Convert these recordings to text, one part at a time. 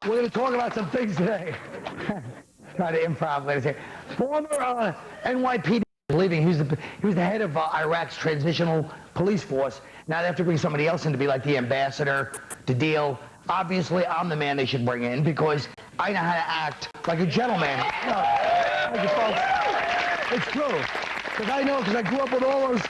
We're going to talk about some things today. Try to improv later. Former NYPD leaving. He was the head of Iraq's transitional police force. Now they have to bring somebody else in to be like the ambassador to deal. Obviously, I'm the man they should bring in because I know how to act like a gentleman. Thank you, folks. It's true. Because I grew up with all those...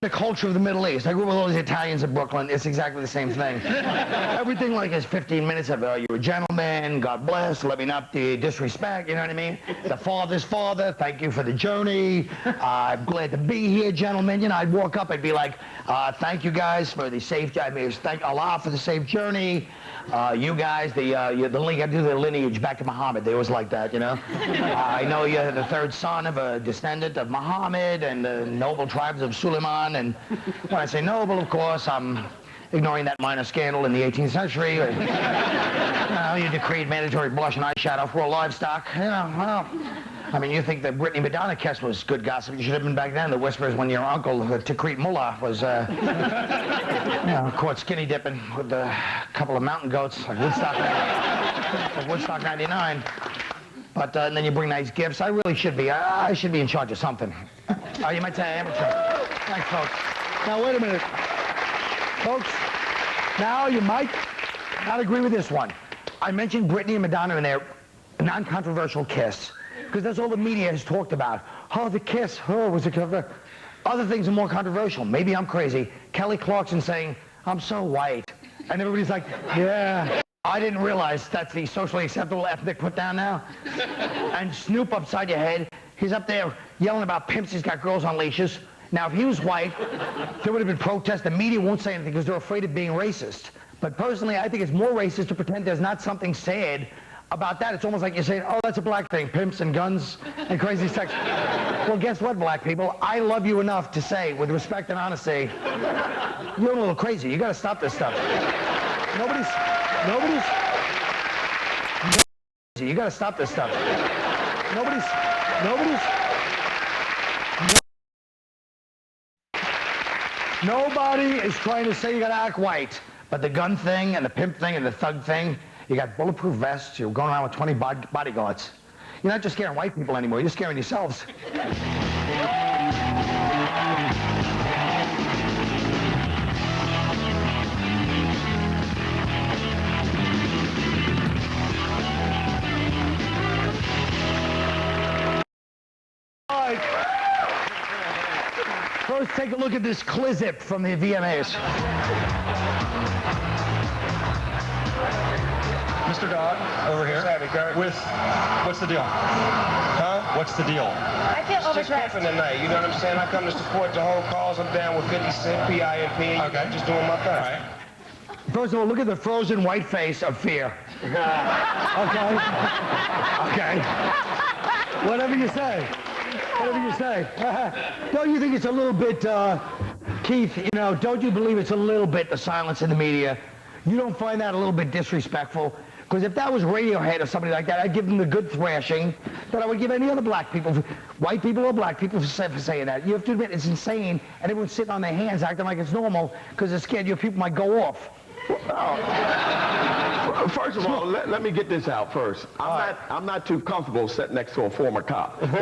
The culture of the Middle East. I grew up with all these Italians in Brooklyn. It's exactly the same thing. Everything like is 15 minutes of, you're a gentleman, God bless, let me not disrespect, you know what I mean? The father's father, thank you for the journey. I'm glad to be here, gentlemen. You know, I'd walk up, I'd be like, thank you guys for the safe, thank Allah for the safe journey. You guys, the lineage back to Muhammad. They always like that, you know? I know you're the third son of a descendant of Muhammad and the noble tribes of Suleiman. And when I say noble, of course, I'm ignoring that minor scandal in the 18th century. You decreed mandatory blush and eyeshadow for all livestock. Well, I mean, you think the Brittany Madonna kiss was good gossip. You should have been back then. The whispers when your uncle, Takrit Mullah, was, caught skinny dipping with a couple of mountain goats like Woodstock 99. But and then you bring nice gifts. I really should be. I should be in charge of something. You might say amateur. Thanks, folks. Now, wait a minute. Folks, now you might not agree with this one. I mentioned Brittany and Madonna in their non-controversial kiss, because that's all the media has talked about. Oh, the kiss. Oh, was it controversial? Other things are more controversial. Maybe I'm crazy. Kelly Clarkson saying, I'm so white. And everybody's like, yeah. I didn't realize that's the socially acceptable ethnic put down now. And Snoop upside your head. He's up there yelling about pimps. He's got girls on leashes. Now, if he was white, there would have been protests. The media won't say anything because they're afraid of being racist. But personally, I think it's more racist to pretend there's not something sad about that. It's almost like you're saying, oh, that's a black thing, pimps and guns and crazy sex. Well, guess what, black people? I love you enough to say, with respect and honesty, you're a little crazy. You got to stop this stuff. You got to stop this stuff. Nobody is trying to say you got to act white. But the gun thing and the pimp thing and the thug thing, you got bulletproof vests, you're going around with 20 bodyguards. You're not just scaring white people anymore, you're scaring yourselves. First, take a look at this clizip from the VMAs. Mr. God, over here. What's the deal? Huh? What's the deal? I feel overdressed. Just pimping tonight, you know what I'm saying? I come to support the whole cause. I'm down with 50 Cent, PIMP. Okay. I'm just doing my thing. All right. First of all, look at the frozen white face of fear. Okay? Okay. Whatever you say. Don't you think it's a little bit, Keith, don't you believe it's a little bit the silence in the media? You don't find that a little bit disrespectful? Because if that was Radiohead or somebody like that, I'd give them the good thrashing that I would give any other black people, white people or black people, for saying that. You have to admit, it's insane, and everyone's sitting on their hands acting like it's normal because they're scared your people might go off. First of all, let me get this out first. I'm not too comfortable sitting next to a former cop. He's a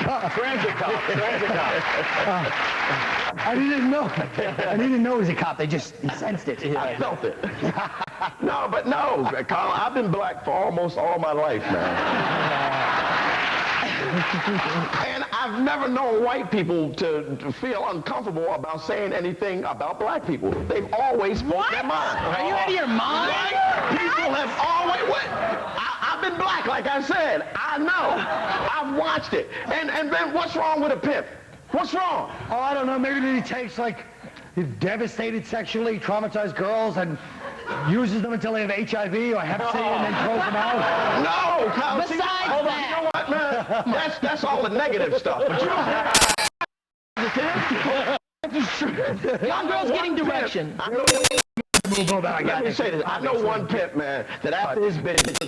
cop. Transit cop. And he didn't know. And he didn't know he was a cop. He sensed it. I felt it. No, Carl, I've been black for almost all my life, man. And I've never known white people to feel uncomfortable about saying anything about black people. They've always spoke their mind. Are you out of your mind? White people have always... I've been black, like I said. I know. I've watched it. And then what's wrong with a pimp? What's wrong? Oh, I don't know. Maybe he takes, he devastated sexually, traumatized girls, and uses them until they have HIV or Hep C and then throws them out. No, Kyle. Besides that. You know what, man? That's all the negative stuff. But you don't have... Young girls getting direction. Let me say this. I know one pimp, man, that after his bit,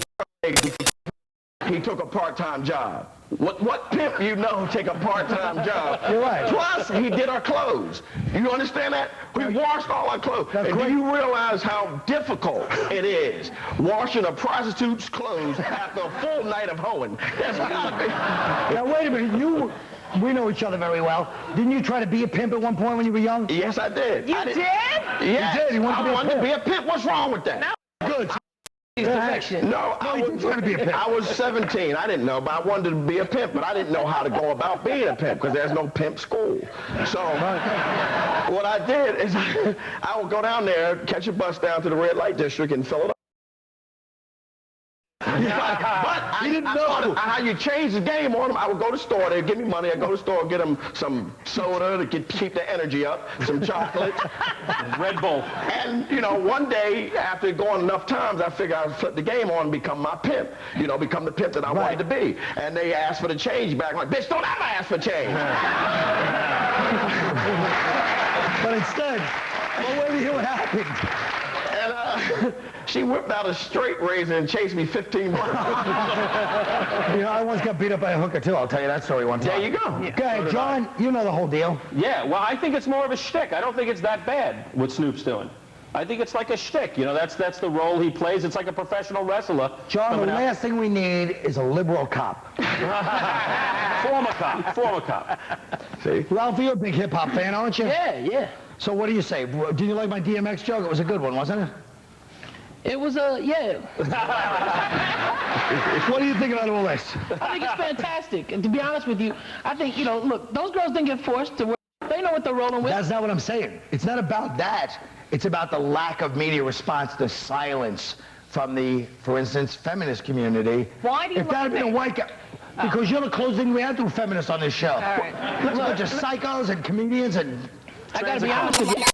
he took a part-time job. What pimp you know take a part-time job? You're right. Plus, he did our clothes. You understand that? We washed all our clothes. That's And great. do you realize how difficult it is washing a prostitute's clothes after a full night of hoeing? That's gotta be. Now, wait a minute. We know each other very well. Didn't you try to be a pimp at one point when you were young? Yes, I did. You I did? Yes. You did. You wanted to be a I wanted pimp. to be a pimp. What's wrong with that? Good. Direction. No, I you didn't try to be a pimp. I was 17. I didn't know, but I wanted to be a pimp, but I didn't know how to go about being a pimp because there's no pimp school. So what I did is I would go down there, catch a bus down to the red light district and fill it up. But I didn't know how you change the game on them. I would go to the store, they'd give me money, I'd go to the store, get them some soda to keep the energy up, some chocolate, Red Bull. and, you know, one day, after going enough times, I figured I'd flip the game on and become my pimp. You know, become the pimp that I wanted to be. And they asked for the change back. I'm like, bitch, don't ever ask for change. But instead, well, wait to hear what happened. And she whipped out a straight razor and chased me 15 miles. You know, I once got beat up by a hooker, too. I'll tell you that story one time. There you go. Go ahead, John. You know the whole deal. Yeah, well, I think it's more of a shtick. I don't think it's that bad what Snoop's doing. I think it's like a shtick. You know, that's the role he plays. It's like a professional wrestler. John, the coming out. last thing we need is a liberal cop. Former cop. Former cop. See? Ralph, you're a big hip-hop fan, aren't you? Yeah. So what do you say? Did you like my DMX joke? It was a good one, wasn't it? It was yeah. What do you think about all this? I think it's fantastic. And to be honest with you, I think, you know, look, those girls didn't get forced to wear. They know what they're rolling with. That's not what I'm saying. It's not about that. It's about the lack of media response, the silence from the, for instance, feminist community. Why do you If that had been a white guy, because you're the closest thing we have to a feminist on this show. All right. There's a bunch of psychos and comedians and... I gotta be honest with you.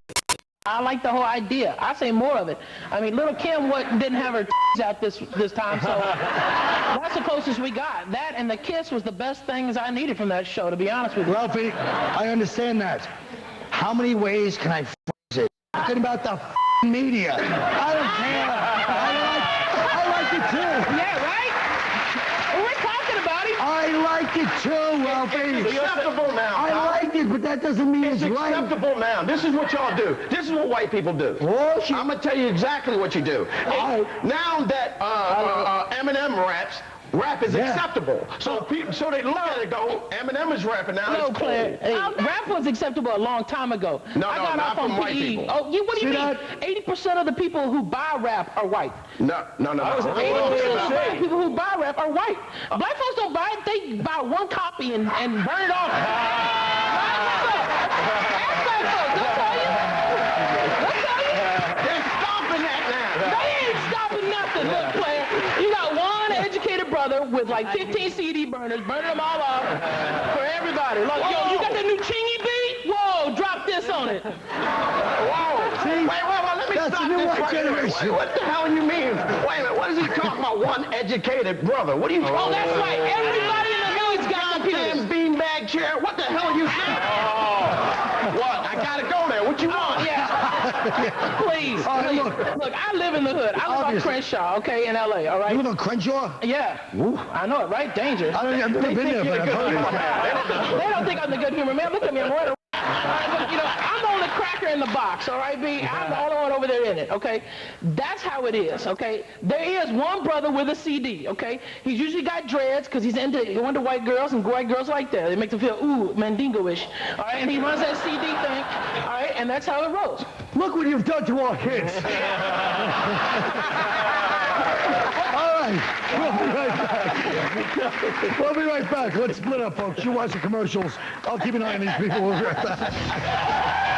I like the whole idea. I say more of it. I mean, Little Kim didn't have her out this time, so that's the closest we got. That and the kiss was the best things I needed from that show, to be honest with you. Ralphie, I understand that. How many ways can I phrase it? Talking about the media. I don't care. I like it too. Yeah, right? Well, we're talking about him. I like it too, Ralphie. It's acceptable now. I like it, but that doesn't mean it's right. Acceptable now. This is what y'all do. This is what white people do. Oh, shit. I'm gonna tell you exactly what you do. Now that Eminem rap is acceptable. So they look at it and go, Eminem is rapping now. No, It's cool. Claire. Hey, rap was acceptable a long time ago. No, I got not off on from white PE. people. Oh, what do you See mean? that? 80% of the people who buy rap are white. No. 80% of black people who buy rap are white. Black folks don't buy it. They buy one copy and burn it off. Ask black folks. They'll tell you. They're stopping that now. They ain't stopping nothing. Look, Claire, you got one educated brother with like 15 CD burners, burning them all off for everybody. Look, yo, you got that new Chingy beat? Whoa, drop this on it. Whoa. See? Wait, let me That's stop the new this white right here. generation. What the hell you mean? Wait a minute, what is he talking about? One educated brother. What are you talking Oh, about? that's right. Everybody in the village got computers. Beanbag chair. What the hell are you saying? What? I gotta go there. What you want? Yeah. Please. Oh, please. look. Look, I live in the hood. I live on Obviously. Crenshaw, okay, in L.A., all right? You live on Crenshaw? Yeah. I know it, right? Danger. I've never been there, but I've heard it. They don't think I'm the good humor man. Look at me, I'm right. But, you know, I'm the only cracker in the box, all right, B? I'm the only one over there in it, okay? That's how it is, okay? There is one brother with a CD, okay? He's usually got dreads because he's into white girls, and white girls like that. They make them feel, ooh, Mandingo-ish, all right? And he runs that CD thing, all right? And that's how it rolls. Look what you've done to our kids. All right, we'll be right back. We'll be right back. Let's split up, folks. You watch the commercials. I'll keep an eye on these people. We'll be right back.